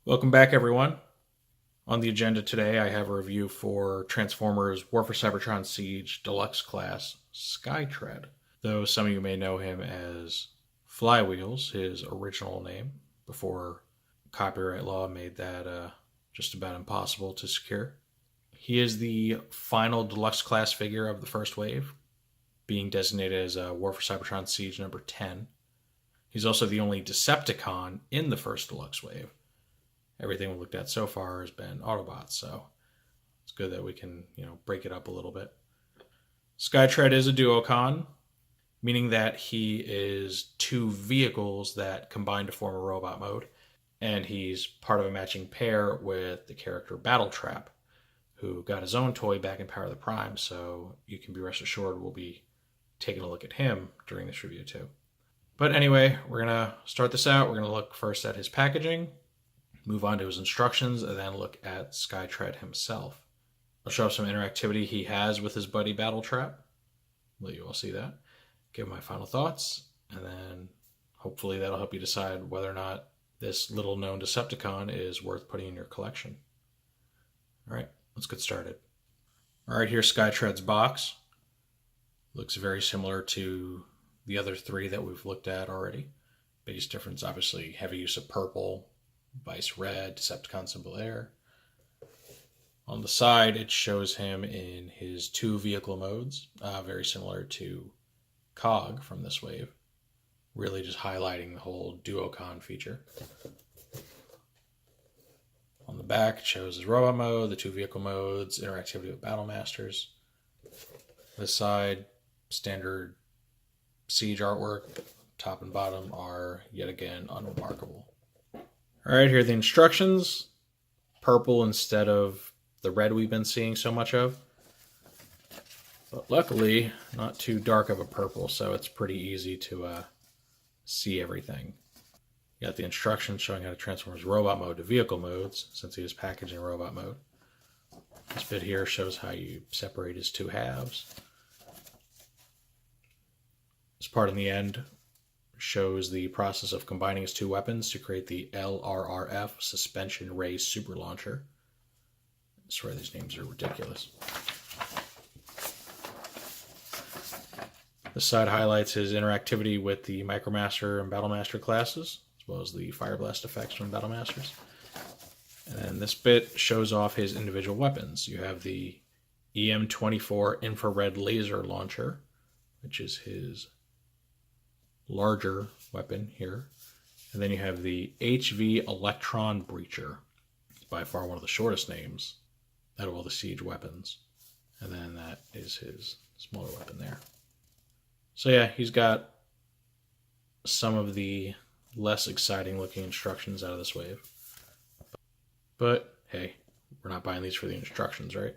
Welcome back, everyone. On the agenda today, I have a review for Transformers War for Cybertron Siege Deluxe Class Skytread. Though some of you may know him as Flywheels, his original name, before copyright law made that just about impossible to secure. He is the final Deluxe Class figure of the first wave, being designated as War for Cybertron Siege number 10. He's also the only Decepticon in the first Deluxe wave. Everything we've looked at so far has been Autobots, so it's good that we can, break it up a little bit. Skytread is a duocon, meaning that he is two vehicles that combine to form a robot mode, and he's part of a matching pair with the character Battletrap, who got his own toy back in Power of the Prime, so you can be rest assured we'll be taking a look at him during this review too. But anyway, we're going to start this out. We're going to look first at his packaging, move on to his instructions, and then look at Skytread himself. I'll show up some interactivity he has with his buddy Battletrap. Let you all see that. Give my final thoughts, and then hopefully that'll help you decide whether or not this little known Decepticon is worth putting in your collection. All right, let's get started. All right, here's Skytread's box. Looks very similar to the other three that we've looked at already. Biggest difference, obviously, heavy use of purple, Vice red, Decepticon symbol there. On the side, it shows him in his two vehicle modes, very similar to Cog from this wave. Really just highlighting the whole duocon feature. On the back, it shows his robot mode, the two vehicle modes, interactivity with Battle Masters. This side, standard Siege artwork, top and bottom are yet again unremarkable. Alright, here are the instructions. Purple instead of the red we've been seeing so much of. But luckily, not too dark of a purple, so it's pretty easy to see everything. You got the instructions showing how to transform his robot mode to vehicle modes, since he is packaged in robot mode. This bit here shows how you separate his two halves. This part in the end shows the process of combining his two weapons to create the LRRF Suspension Ray Super Launcher. I swear these names are ridiculous. This side highlights his interactivity with the Micromaster and Battlemaster classes, as well as the Fire Blast effects from Battlemasters. And then this bit shows off his individual weapons. You have the EM24 Infrared Laser Launcher, which is his larger weapon here. And then you have the HV Electron Breacher. It's by far one of the shortest names out of all the Siege weapons. And then that is his smaller weapon there. So yeah, he's got some of the less exciting looking instructions out of this wave. But hey, we're not buying these for the instructions, right?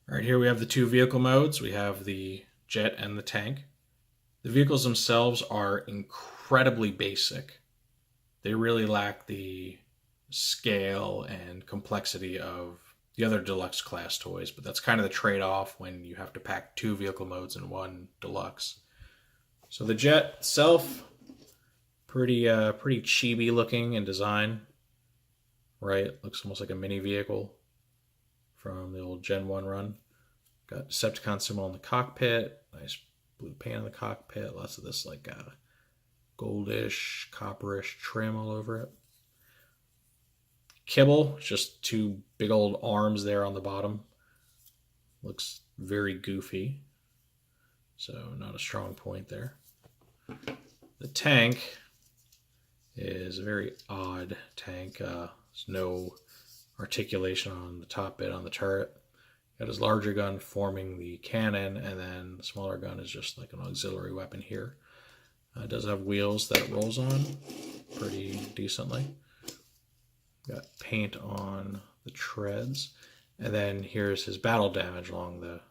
Alright, here we have the two vehicle modes. We have the jet and the tank. The vehicles themselves are incredibly basic. They really lack the scale and complexity of the other deluxe class toys, but that's kind of the trade-off when you have to pack two vehicle modes in one deluxe. So the jet itself, pretty chibi looking in design, right? Looks almost like a mini vehicle from the old Gen 1 run. Got Decepticon symbol in the cockpit, nice blue paint on the cockpit, lots of this like goldish, copperish trim all over it. Kibble, just two big old arms there on the bottom. Looks very goofy, so not a strong point there. The tank is a very odd tank. There's no articulation on the top bit on the turret. Got his larger gun forming the cannon, and then the smaller gun is just like an auxiliary weapon here. It does have wheels that it rolls on pretty decently. Got paint on the treads. And then here's his battle damage along the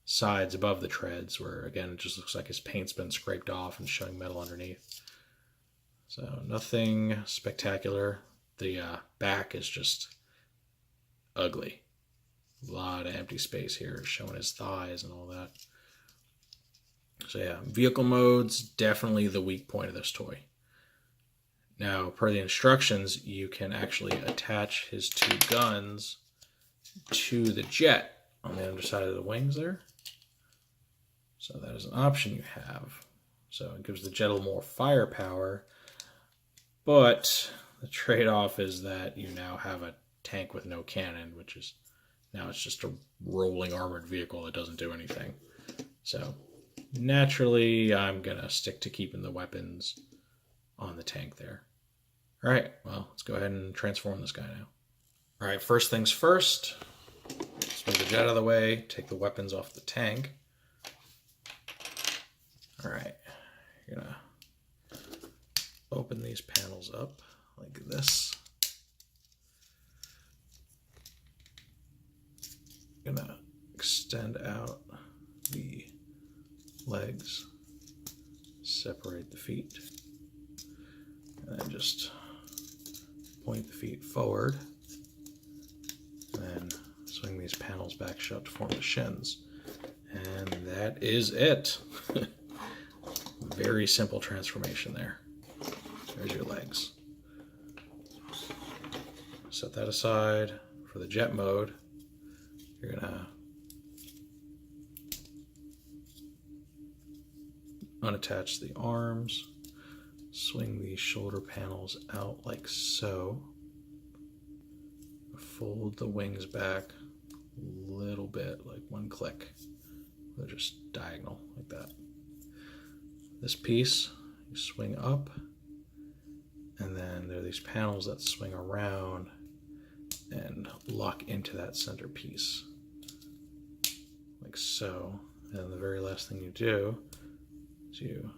sides above the treads, where again it just looks like his paint's been scraped off and showing metal underneath. So nothing spectacular. The back is just ugly. A lot of empty space here, showing his thighs and all that. So yeah, vehicle mode's definitely the weak point of this toy. Now, per the instructions, you can actually attach his two guns to the jet on the underside of the wings there. So that is an option you have. So it gives the jet a little more firepower, but the trade-off is that you now have a tank with no cannon, which is now it's just a rolling armored vehicle that doesn't do anything. So naturally, I'm gonna stick to keeping the weapons on the tank there. All right, well, let's go ahead and transform this guy now. All right, first things first, let's move the jet out of the way, take the weapons off the tank. All right, you're gonna open these panels up like this. Gonna extend out the legs, separate the feet, and then just point the feet forward, and then swing these panels back shut to form the shins. And that is it. Very simple transformation there. There's your legs. Set that aside. For the jet mode, you're gonna unattach the arms, swing these shoulder panels out like so, fold the wings back a little bit, like one click. They're just diagonal like that. This piece, you swing up, and then there are these panels that swing around and lock into that center piece, like so. And the very last thing you do is you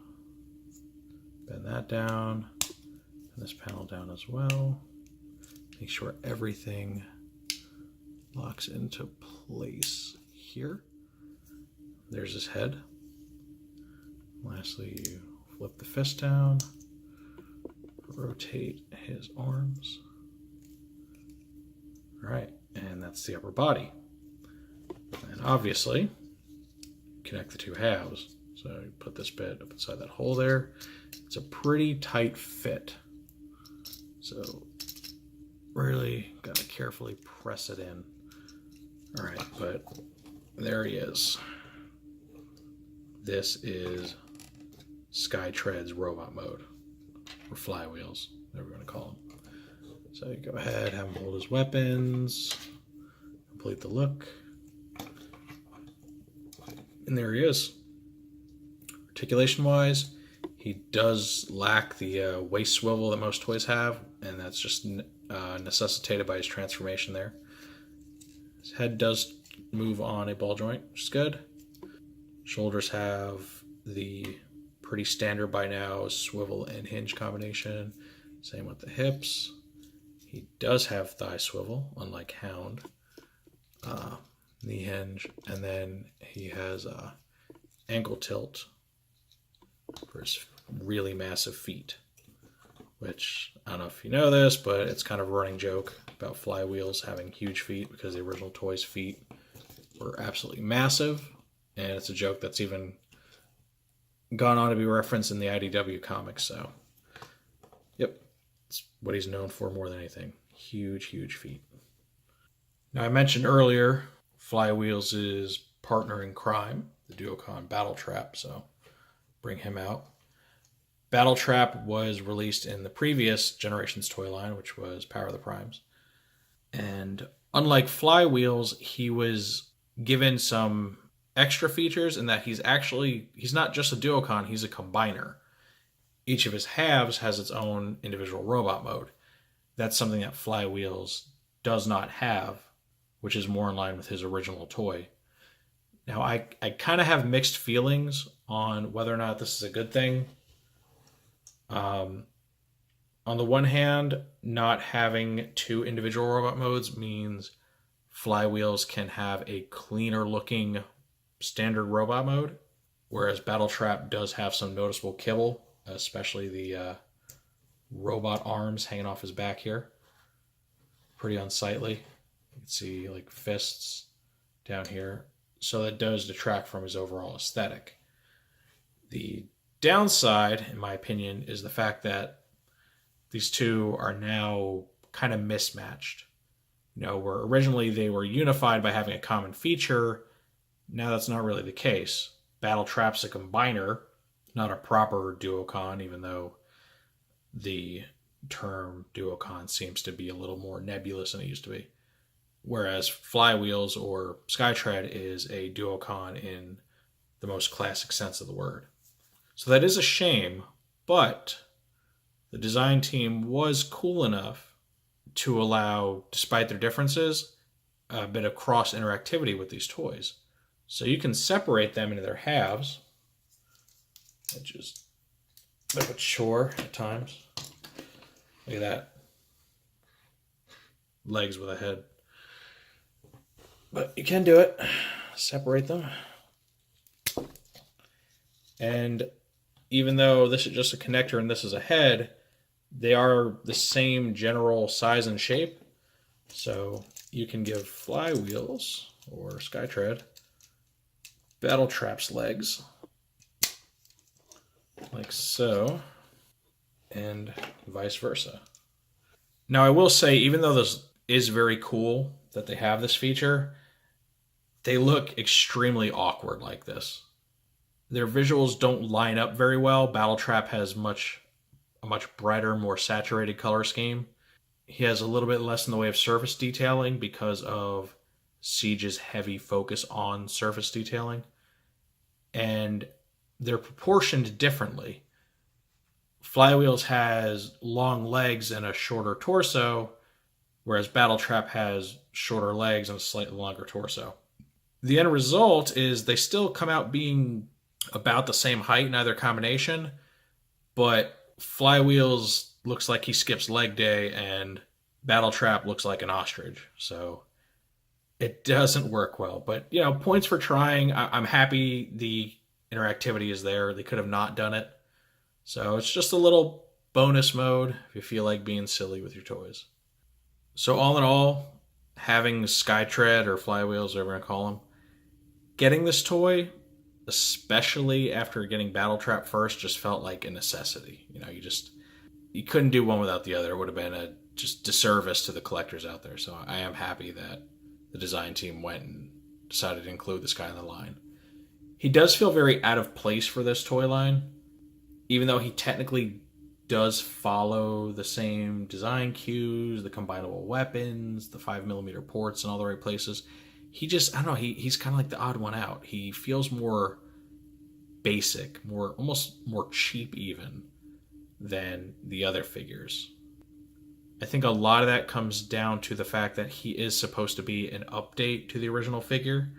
bend that down, and this panel down as well. Make sure everything locks into place here. There's his head. Lastly, you flip the fist down, rotate his arms. All right, and that's the upper body. And obviously, connect the two halves. So you put this bit up inside that hole there. It's a pretty tight fit. So really gotta carefully press it in. All right, but there he is. This is Skytread's robot mode, or Flywheels, whatever we're gonna call him. So you go ahead, have him hold his weapons, complete the look. And there he is. Articulation-wise, he does lack the waist swivel that most toys have, and that's just necessitated by his transformation there. His head does move on a ball joint, which is good. Shoulders have the pretty standard by now swivel and hinge combination. Same with the hips. He does have thigh swivel, unlike Hound. Knee hinge, and then he has ankle tilt for his really massive feet, which I don't know if you know this, but it's kind of a running joke about Flywheels having huge feet because the original toy's feet were absolutely massive, and it's a joke that's even gone on to be referenced in the IDW comics. So yep, it's what he's known for more than anything. Huge feet. Now, I mentioned earlier Flywheels' partner in crime, the Duocon Battletrap, so bring him out. Battletrap was released in the previous generation's toy line, which was Power of the Primes. And unlike Flywheels, he was given some extra features in that he's not just a Duocon, he's a combiner. Each of his halves has its own individual robot mode. That's something that Flywheels does not have, which is more in line with his original toy. Now, I kind of have mixed feelings on whether or not this is a good thing. On the one hand, not having two individual robot modes means Flywheels can have a cleaner looking standard robot mode, whereas Battletrap does have some noticeable kibble, especially the robot arms hanging off his back here. Pretty unsightly. You can see like fists down here. So that does detract from his overall aesthetic. The downside, in my opinion, is the fact that these two are now kind of mismatched. Where originally they were unified by having a common feature, now that's not really the case. Battletrap's a combiner, not a proper duocon, even though the term duocon seems to be a little more nebulous than it used to be. Whereas Flywheels or Skytread is a duocon in the most classic sense of the word. So that is a shame, but the design team was cool enough to allow, despite their differences, a bit of cross interactivity with these toys. So you can separate them into their halves, which is a bit of a chore at times. Look at that. Legs with a head. But you can do it. Separate them. And even though this is just a connector and this is a head, they are the same general size and shape. So you can give Flywheels or Skytread Battletrap's legs, like so, and vice versa. Now I will say, even though this is very cool that they have this feature, they look extremely awkward like this. Their visuals don't line up very well. Battletrap has a much brighter, more saturated color scheme. He has a little bit less in the way of surface detailing because of Siege's heavy focus on surface detailing. And they're proportioned differently. Flywheels has long legs and a shorter torso, whereas Battletrap has shorter legs and a slightly longer torso. The end result is they still come out being about the same height in either combination, but Flywheels looks like he skips leg day and Battletrap looks like an ostrich. So it doesn't work well. But, points for trying. I'm happy the interactivity is there. They could have not done it. So it's just a little bonus mode if you feel like being silly with your toys. So all in all, having Skytread or Flywheels, whatever you want to call them, getting this toy, especially after getting Battletrap first, just felt like a necessity. You couldn't do one without the other. It would have been a just disservice to the collectors out there. So I am happy that the design team went and decided to include this guy in the line. He does feel very out of place for this toy line, even though he technically does follow the same design cues, the combinable weapons, the 5mm ports in all the right places. He just, I don't know, he's kind of like the odd one out. He feels more basic, almost more cheap even than the other figures. I think a lot of that comes down to the fact that he is supposed to be an update to the original figure,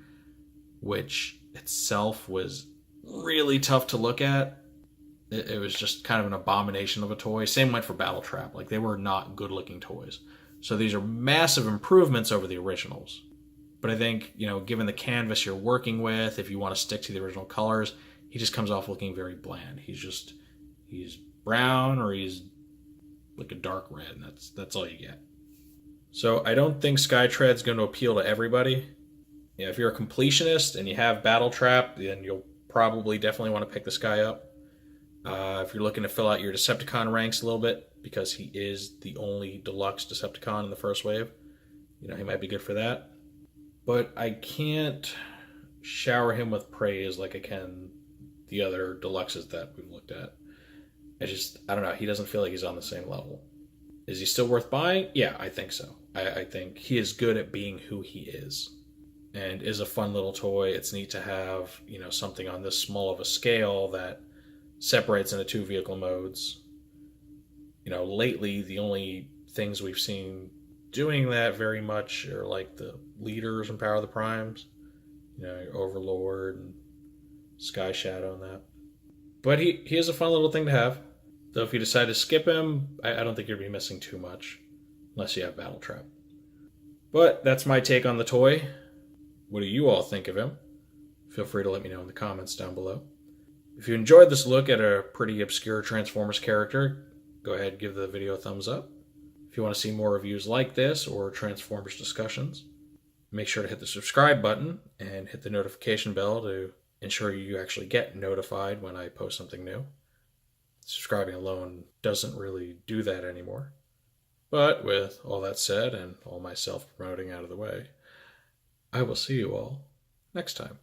which itself was really tough to look at. It was just kind of an abomination of a toy. Same went for Battletrap. Like, they were not good looking toys. So these are massive improvements over the originals. But I think, given the canvas you're working with, if you want to stick to the original colors, he just comes off looking very bland. He's brown or he's like a dark red, and that's all you get. So I don't think Skytread's going to appeal to everybody. If you're a completionist and you have Battletrap, then you'll probably definitely want to pick this guy up. If you're looking to fill out your Decepticon ranks a little bit, because he is the only deluxe Decepticon in the first wave, he might be good for that. But I can't shower him with praise like I can the other deluxes that we've looked at. I don't know, he doesn't feel like he's on the same level. Is he still worth buying? Yeah, I think so. I think he is good at being who he is, and is a fun little toy. It's neat to have, something on this small of a scale that separates into two vehicle modes. Lately, the only things we've seen doing that very much are like the leaders and Power of the Primes, your Overlord and Sky Shadow and that. But he is a fun little thing to have. Though if you decide to skip him, I don't think you'll be missing too much, unless you have Battletrap. But that's my take on the toy. What do you all think of him? Feel free to let me know in the comments down below. If you enjoyed this look at a pretty obscure Transformers character, go ahead and give the video a thumbs up. If you want to see more reviews like this or Transformers discussions, make sure to hit the subscribe button and hit the notification bell to ensure you actually get notified when I post something new. Subscribing alone doesn't really do that anymore. But with all that said and all my self promoting out of the way, I will see you all next time.